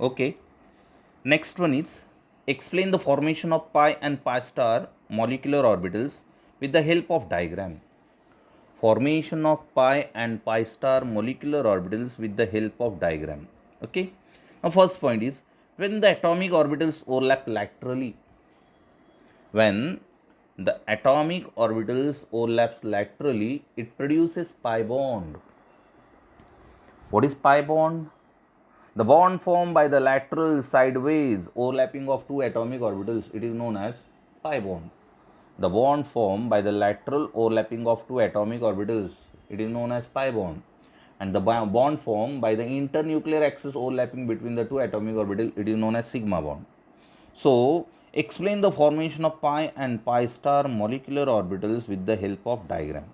Okay. Next one is explain the formation of pi and pi star molecular orbitals with the help of diagram. Formation of pi and pi star molecular orbitals with the help of diagram. Okay. Now first point is when the atomic orbitals overlap laterally. When the atomic orbitals overlaps laterally, it produces pi bond. What is pi bond? The bond formed by the lateral sideways overlapping of two atomic orbitals, it is known as pi bond. The bond formed by the lateral overlapping of two atomic orbitals, it is known as pi bond. And the bond formed by the internuclear axis overlapping between the two atomic orbitals, it is known as sigma bond. So, explain the formation of pi and pi star molecular orbitals with the help of diagram.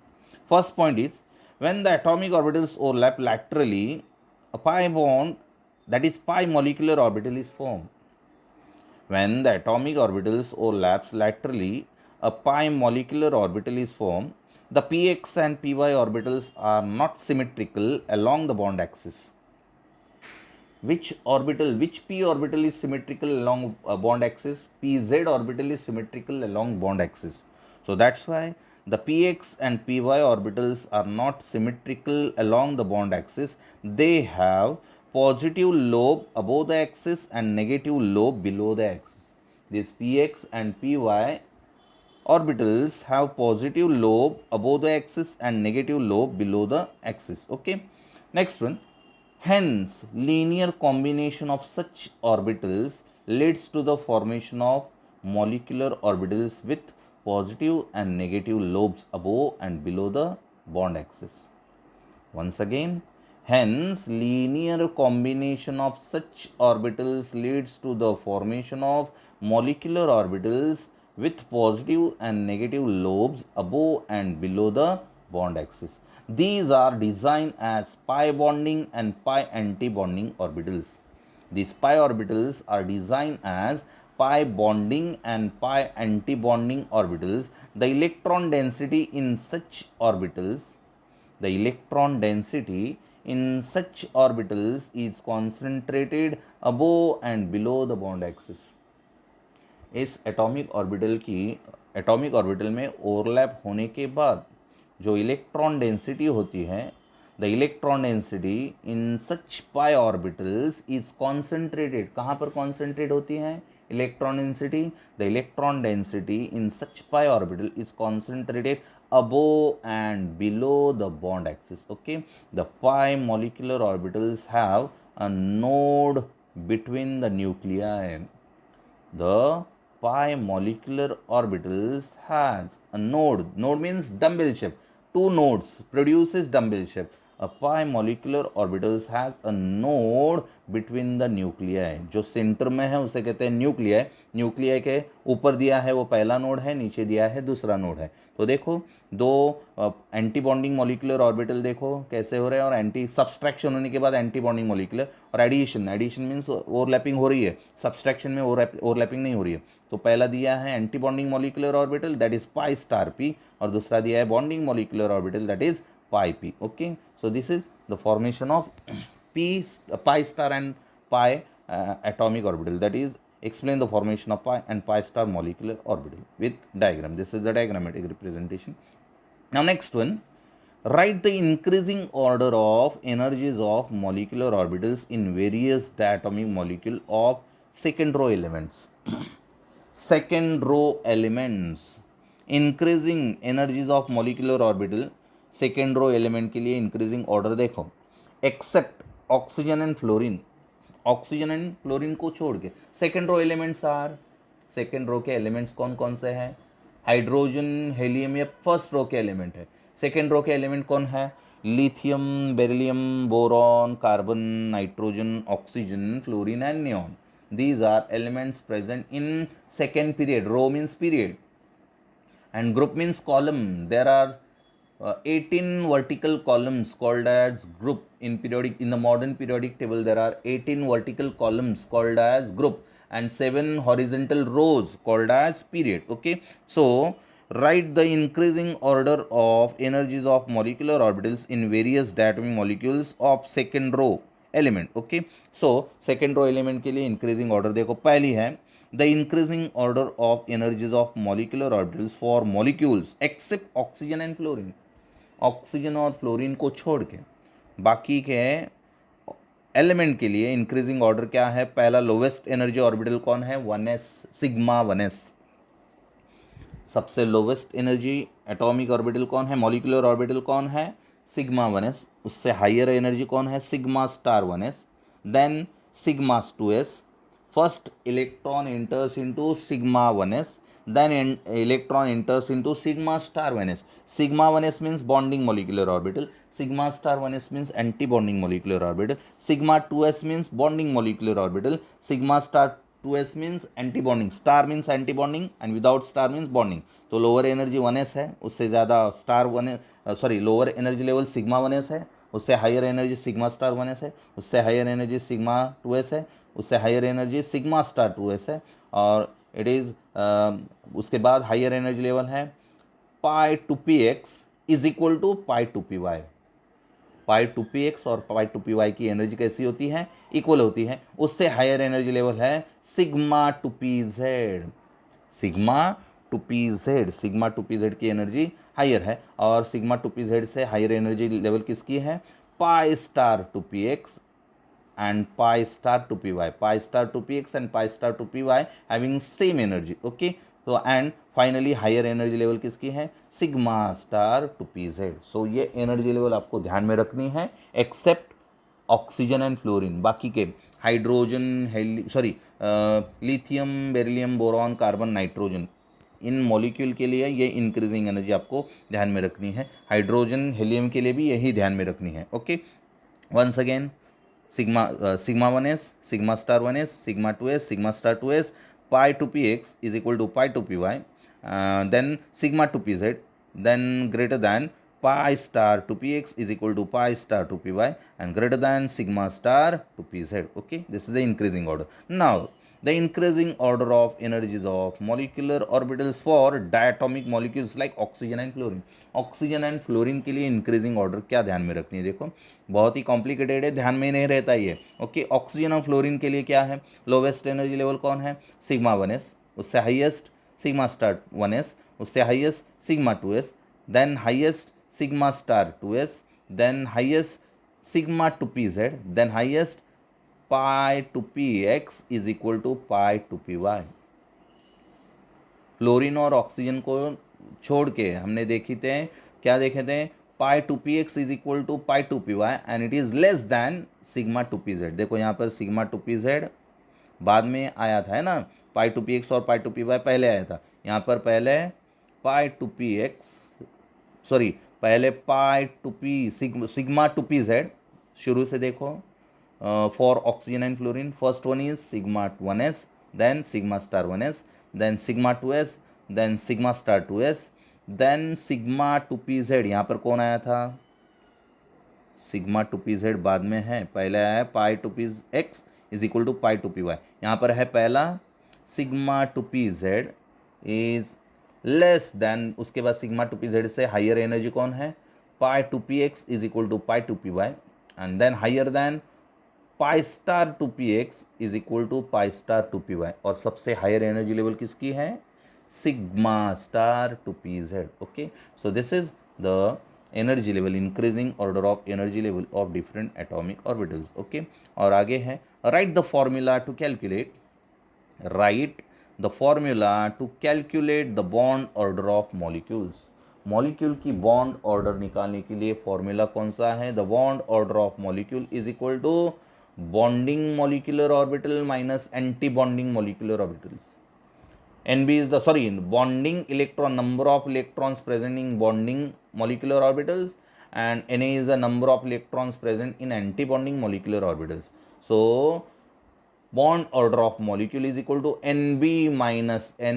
First point is, when the atomic orbitals overlap laterally, a pi bond, that is pi molecular orbital, is formed. When the atomic orbitals overlaps laterally, a pi molecular orbital is formed. The px and py orbitals are not symmetrical along the bond axis. Which p orbital is symmetrical along bond axis? Pz orbital is symmetrical along bond axis. So that's why the px and py orbitals are not symmetrical along the bond axis. They have positive lobe above the axis and negative lobe below the axis. This px and py orbitals have positive lobe above the axis and negative lobe below the axis. Okay. Next one. Hence, linear combination of such orbitals leads to the formation of molecular orbitals with positive and negative lobes above and below the bond axis. Once again, hence linear combination of such orbitals leads to the formation of molecular orbitals with positive and negative lobes above and below the bond axis. These are designed as pi bonding and pi anti-bonding orbitals. These pi orbitals are designed as pi bonding and pi anti-bonding orbitals. The electron density in such orbitals is concentrated above and below the bond axis. इस atomic orbital में overlap होने के बाद जो electron density होती है, the electron density in such pi orbitals is concentrated. कहाँ पर कॉन्सेंट्रेट होती है electron density? The electron density in such pi orbital is concentrated above and below the bond axis. Okay, the pi molecular orbitals have a node between the nuclei. The pi molecular orbitals has a node. Node means dumbbell shape. Two nodes produces dumbbell shape. A pi molecular orbitals has a node between the nuclei. जो centre में है उसे कहते हैं nuclei. Nuclei के ऊपर दिया है वो पहला नोड है, नीचे दिया है दूसरा नोड है. तो देखो दो एंटी बॉन्डिंग मॉलिक्यूलर ऑर्बिटल देखो कैसे हो रहे हैं, और एंटी सब्सट्रैक्शन होने के बाद एंटी बॉन्डिंग मॉलिक्यूलर, और एडिशन मीन्स ओवरलैपिंग हो रही है, सब्सट्रैक्शन में ओवरलैपिंग नहीं हो रही है. तो पहला दिया है anti bonding molecular orbital that is pi star P, और दूसरा दिया है bonding molecular orbital that is pi P. Okay, so this is the formation of pi star and pi atomic orbital. That is, explain the formation of pi and pi star molecular orbital with diagram. This is the diagrammatic representation. Now next one, write the increasing order of energies of molecular orbitals in various diatomic molecule of second row elements. Second row elements, increasing energies of molecular orbital second row element के लिए increasing order देखो, except oxygen and fluorine. Oxygen and fluorine को छोड़ के second row elements are, second row के elements कौन कौन से हैं? हाइड्रोजन, हेलियम, ये फर्स्ट रो के एलिमेंट है. सेकेंड रो के एलिमेंट कौन है? Lithium, beryllium, boron, carbon, nitrogen, oxygen, fluorine and neon. These are elements present in second period. Row means period and group means column. There are 18 vertical columns called as group in the modern periodic table. There are 18 vertical columns called as group and 7 horizontal rows called as period. Okay, so write the increasing order of energies of molecular orbitals in various diatomic molecules of second row element. Okay, so second row element के लिए increasing order देखो, पहली है the increasing order of energies of molecular orbitals for molecules except oxygen and fluorine. Oxygen और fluorine को छोड़ के बाकी के एलिमेंट के लिए इंक्रीजिंग ऑर्डर क्या है? पहला लोवेस्ट एनर्जी ऑर्बिटल कौन है? 1s, sigma 1s. सबसे लोवेस्ट एनर्जी एटॉमिक ऑर्बिटल कौन है? मॉलिक्यूलर ऑर्बिटल कौन है? Sigma 1s. उससे हायर एनर्जी कौन है? Sigma star 1s. Then sigma 2s. First electron enters into sigma 1s, then electron enters into sigma star 1s. Sigma 1s means bonding molecular orbital, sigma star 1s means anti-bonding molecular orbital, sigma 2s means bonding molecular orbital, sigma star 2s means anti-bonding, star means anti-bonding and without star means bonding. तो lower energy 1s है, उससे ज़्यादा star 1s, sorry lower energy level sigma 1s है, उससे higher energy sigma star 1s है, उससे higher energy sigma 2s है, उससे higher energy sigma star 2s है, और इट इज़ उसके बाद हायर एनर्जी लेवल है pi two P X is equal to pi two P Y. Pi two P X और पाई टू पी वाई की energy कैसी होती है? इक्वल होती है. उससे हायर एनर्जी लेवल है sigma two P Z. Sigma two P Z, sigma two P Z की एनर्जी हायर है, और सिग्मा टू पी जेड से हायर एनर्जी लेवल किसकी है? Pi star two P X and pi star to py, pi star to px and pi star to py having same energy. Okay, so and finally higher energy level किसकी है? sigma star to pz. so ये energy level आपको ध्यान में रखनी है except oxygen and fluorine. बाकी के hydrogen, sorry lithium, beryllium, boron, carbon, nitrogen, इन मॉलिक्यूल के लिए ये इंक्रीजिंग एनर्जी आपको ध्यान में रखनी है. हाइड्रोजन, हीलियम के लिए भी यही ध्यान में रखनी है. Okay, once again sigma 1s, sigma star 1s, sigma 2s, sigma star 2s, pi to px is equal to pi to py, then sigma to pz, then greater than pi star to px is equal to pi star to py, and greater than sigma star to pz. Okay, this is the increasing order. Now the increasing order of energies of molecular orbitals for diatomic molecules like oxygen and fluorine. Oxygen and fluorine के लिए increasing order क्या ध्यान में रखनी है? देखो बहुत ही complicated है, ध्यान में नहीं रहता ये. ओके, ऑक्सीजन और फ्लोरीन के लिए क्या है? लोवेस्ट एनर्जी लेवल कौन है? Sigma 1s. उससे हाईएस्ट सिग्मा स्टार 1s, उससे highest sigma 2s, then highest sigma star 2s, then highest sigma two P Z, then highest pi two P X is equal to pi two P Y. Fluorine और oxygen को छोड़ के हमने देखी थे, क्या देखे थे? Pi two P X is equal to pi two P Y and it is less than sigma two P Z. देखो यहाँ पर सिग्मा टू पी जेड बाद में आया था, है ना? पाई टू पी एक्स और पाई टू पी वाई पहले आया था. यहाँ पर पहले pi two P X, sorry पहले pi two P sigma two P Z शुरू से देखो. For oxygen and fluorine first one is sigma 1s, then sigma star 1s, then sigma 2s, then sigma star 2s, then sigma two P Z. यहाँ पर कौन आया था? Sigma two P Z बाद में है, पहले आया है pi two P X is equal to pi two P Y. यहाँ पर है पहला sigma two P Z is less than, उसके बाद सिग्मा टू पी जेड से हायर एनर्जी कौन है? Pi two P X is equal to pi two P Y, and then higher than pi star two P X is equal to pi star two P Y. और सबसे higher energy level किसकी है? Sigma star two P Z. Okay, so this is the energy level, increasing order of energy level of different atomic orbitals. Okay, और आगे है write the formula to calculate, write the formula to calculate the bond order of molecules. Molecule की bond order निकालने के लिए formula कौन सा है? The bond order of molecule is equal to bonding molecular orbital minus anti bonding molecular orbitals. NB is the, sorry, bonding electron, number of electrons present in bonding molecular orbitals, and Na is the number of electrons present in anti-bonding molecular orbitals. So bond order of molecule is equal to NB minus Na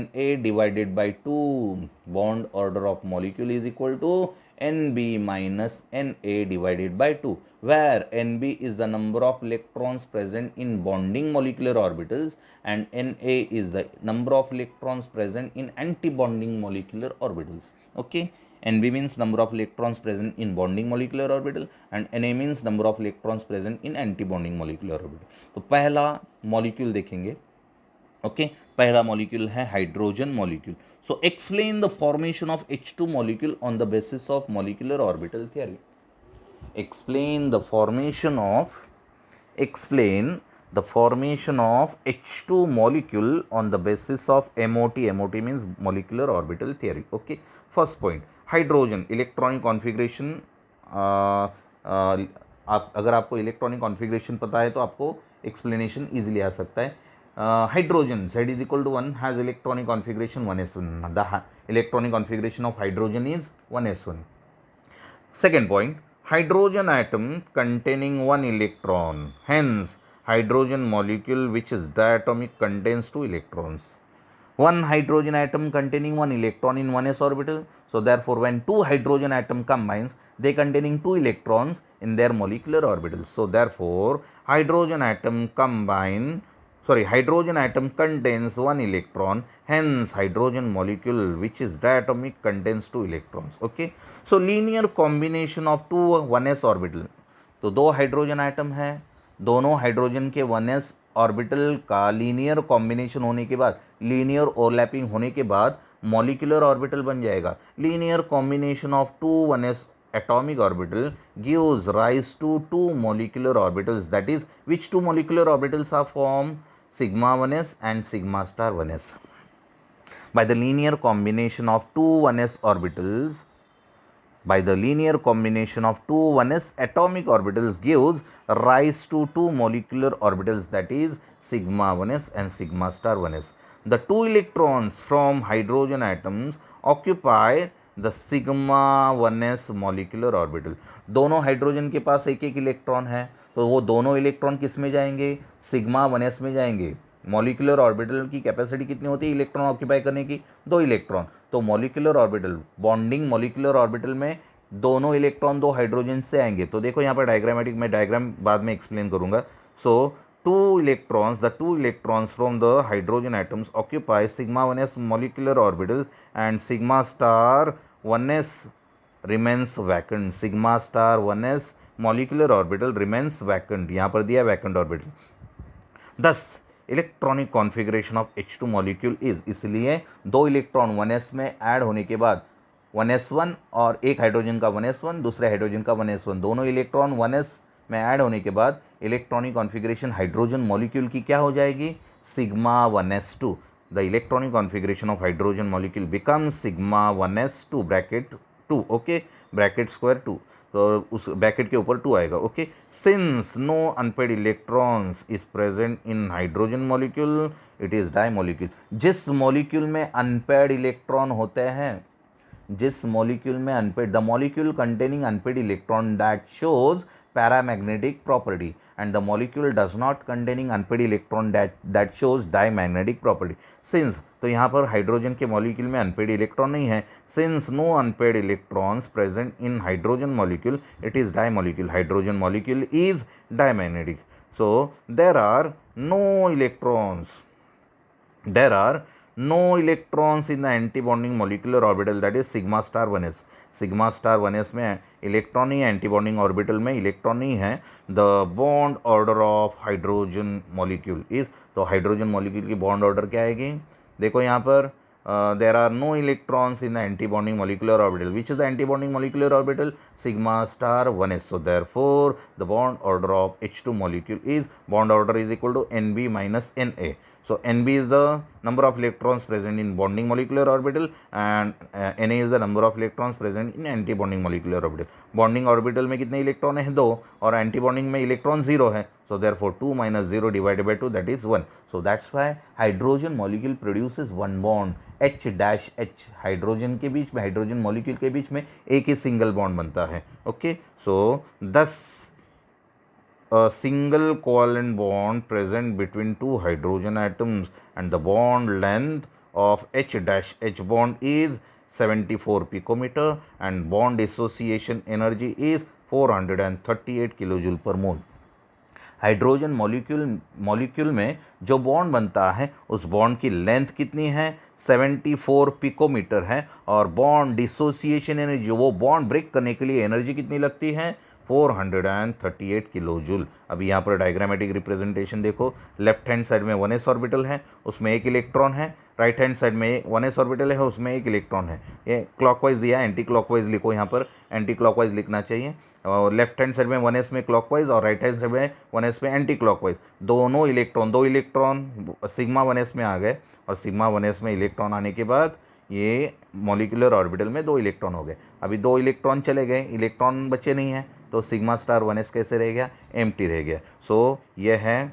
divided by 2. Bond order of molecule is equal to NB minus Na divided by 2, where NB is the number of electrons present in bonding molecular orbitals and Na is the number of electrons present in anti-bonding molecular orbitals. Okay, Nb means number of electrons present in bonding molecular orbital and Na means number of electrons present in anti-bonding molecular orbital. तो पहला molecule देखेंगे, okay पहला molecule है hydrogen molecule. So explain the formation of H2 molecule on the basis of molecular orbital theory. explain the formation of H2 molecule on the basis of MOT. MOT means molecular orbital theory. Okay, first point, hydrogen electronic configuration. आप अगर आपको electronic configuration पता है तो आपको explanation easily आ सकता है. Hydrogen Z is equal to 1 has electronic configuration 1s1. The electronic configuration of hydrogen is 1s1. Second point, hydrogen atom containing one electron. Hence, hydrogen molecule which is diatomic contains two electrons. One hydrogen atom containing one electron in 1s orbital. So, therefore, when two hydrogen atom combines, they containing two electrons in their molecular orbitals. So, therefore, hydrogen atom contains one electron. Hence, hydrogen molecule which is diatomic contains two electrons. Okay. So, linear combination of two 1s orbital. तो दो hydrogen atom है, दोनों hydrogen के 1s orbital का linear combination होने के बाद, linear overlapping होने के बाद मॉलिक्यूलर ऑर्बिटल बन जाएगा. Linear combination of two 1s atomic orbital gives rise to two molecular orbitals. That is, which two molecular orbitals are formed? Sigma 1s and sigma star 1s. By the linear combination of two 1s orbitals, by the linear combination of two 1s atomic orbitals gives rise to two molecular orbitals, that is sigma 1s and sigma star 1s. The two electrons from hydrogen atoms occupy the sigma 1s molecular orbital. दोनों hydrogen के पास एक एक electron है, तो वो दोनों electron किस में जाएंगे? सिग्मा 1s में जाएंगे. मॉलिक्यूलर ऑर्बिटल की कैपेसिटी कितनी होती है इलेक्ट्रॉन ऑक्यूपाई करने की? दो इलेक्ट्रॉन. तो molecular orbital, bonding molecular orbital में दोनों इलेक्ट्रॉन दो हाइड्रोजन से आएंगे. तो देखो यहाँ पर डायग्रामेटिक, मैं डायग्राम बाद में एक्सप्लेन करूंगा. सो the two electrons from the hydrogen atoms occupy sigma 1s molecular orbital and sigma star 1s remains vacant. Sigma star 1s molecular orbital remains vacant. यहाँ पर दिया vacant orbital. Thus electronic configuration of H2 molecule is, इसलिए दो electron 1s में add होने के बाद 1s1 और एक हाइड्रोजन का 1s1, दूसरे हाइड्रोजन का 1s1, दोनों इलेक्ट्रॉन 1s में ऐड होने के बाद इलेक्ट्रॉनिक कॉन्फ़िगरेशन हाइड्रोजन मॉलिक्यूल की क्या हो जाएगी? Sigma 1s2. The electronic configuration of hydrogen molecule become sigma 1s2 bracket 2. Okay, bracket square 2, तो उस ब्रैकेट के ऊपर 2 आएगा. Okay, since no unpaired electrons is present in hydrogen molecule, it is di molecule. जिस मॉलिक्यूल में unpaired electron होते हैं, जिस मॉलिक्यूल में unpaired, the molecule containing unpaired electron that shows paramagnetic property, and the molecule does not containing unpaired electron that shows diamagnetic property. Since, तो यहाँ पर hydrogen के मॉलिक्यूल में अनपेड इलेक्ट्रॉन नहीं है. Since no unpaired electrons present in hydrogen molecule, it is di molecule. Hydrogen molecule is diamagnetic. So there are no electrons in the anti-bonding molecular orbital, that is sigma star 1s. Sigma star 1s में electron ही है, antibonding orbital में electron ही है. The bond order of hydrogen molecule is, तो hydrogen molecule की bond order क्या आएगी? देखो यहाँ पर there are no electrons in the antibonding molecular orbital. Which is the antibonding molecular orbital? Sigma star 1s. So therefore the bond order of H2 molecule is, bond order is equal to Nb minus Na. So Nb is the number of electrons present in bonding molecular orbital and Na is the number of electrons present in anti-bonding molecular orbital. Bonding orbital में कितने electron है? 2, और anti-bonding में electron 0 है. So therefore 2 minus 0 divided by 2, that is 1. So that's why hydrogen molecule produces one bond, H dash H. Hydrogen के बीच में, hydrogen molecule के बीच में एक ही सिंगल बॉन्ड बनता है. Okay, so thus a single covalent bond present between two hydrogen atoms and the bond length of H dash H bond is 74 picometer and bond dissociation energy is 438 kilojoule per mole. Hydrogen molecule में जो bond बनता है उस bond की length कितनी है, 74 picometre है, और बॉन्ड डिसोसिएशन एनर्जी, वो बॉन्ड ब्रेक करने के लिए एनर्जी कितनी लगती है, 438 किलो जूल। अभी यहाँ पर डायग्रामेटिक रिप्रेजेंटेशन देखो, लेफ्ट हैंड साइड में 1s ऑर्बिटल है, उसमें एक इलेक्ट्रॉन है, राइट हैंड साइड में 1s ऑर्बिटल है, उसमें एक इलेक्ट्रॉन है। ये क्लॉकवाइज दिया है, एंटी क्लॉकवाइज लिखो, यहाँ पर एंटी क्लॉकवाइज लिखना चाहिए। और लेफ्ट हैंड साइड में 1s में क्लॉकवाइज और राइट हैंड साइड में 1s में एंटी क्लॉकवाइज। दो इलेक्ट्रॉन सिग्मा 1s में आ गए, और सिग्मा 1s में इलेक्ट्रॉन आने के बाद ये मॉलिक्यूलर ऑर्बिटल में 2 इलेक्ट्रॉन हो गए। अभी 2 इलेक्ट्रॉन चले गए, इलेक्ट्रॉन बचे नहीं हैं, तो सिग्मा स्टार 1s कैसे रह गया, एम्प्टी रह गया। सो ये है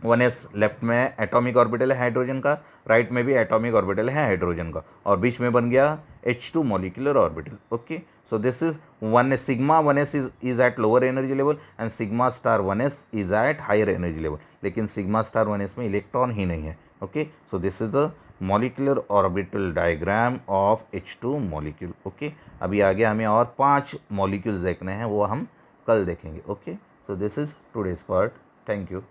1s, लेफ्ट में एटॉमिक ऑर्बिटल है हाइड्रोजन का, राइट में भी एटॉमिक ऑर्बिटल है हाइड्रोजन का, और बीच में बन गया H2 molecular orbital. Okay, so this is one sigma 1s is at lower energy level and sigma star 1s is at higher energy level, लेकिन सिग्मा स्टार 1s में इलेक्ट्रॉन ही नहीं है। Okay, so this is the molecular orbital diagram of H2 molecule. Okay, अभी आगे हमें और 5 molecules देखने हैं, वो हम कल देखेंगे। Okay, so this is today's part. Thank you.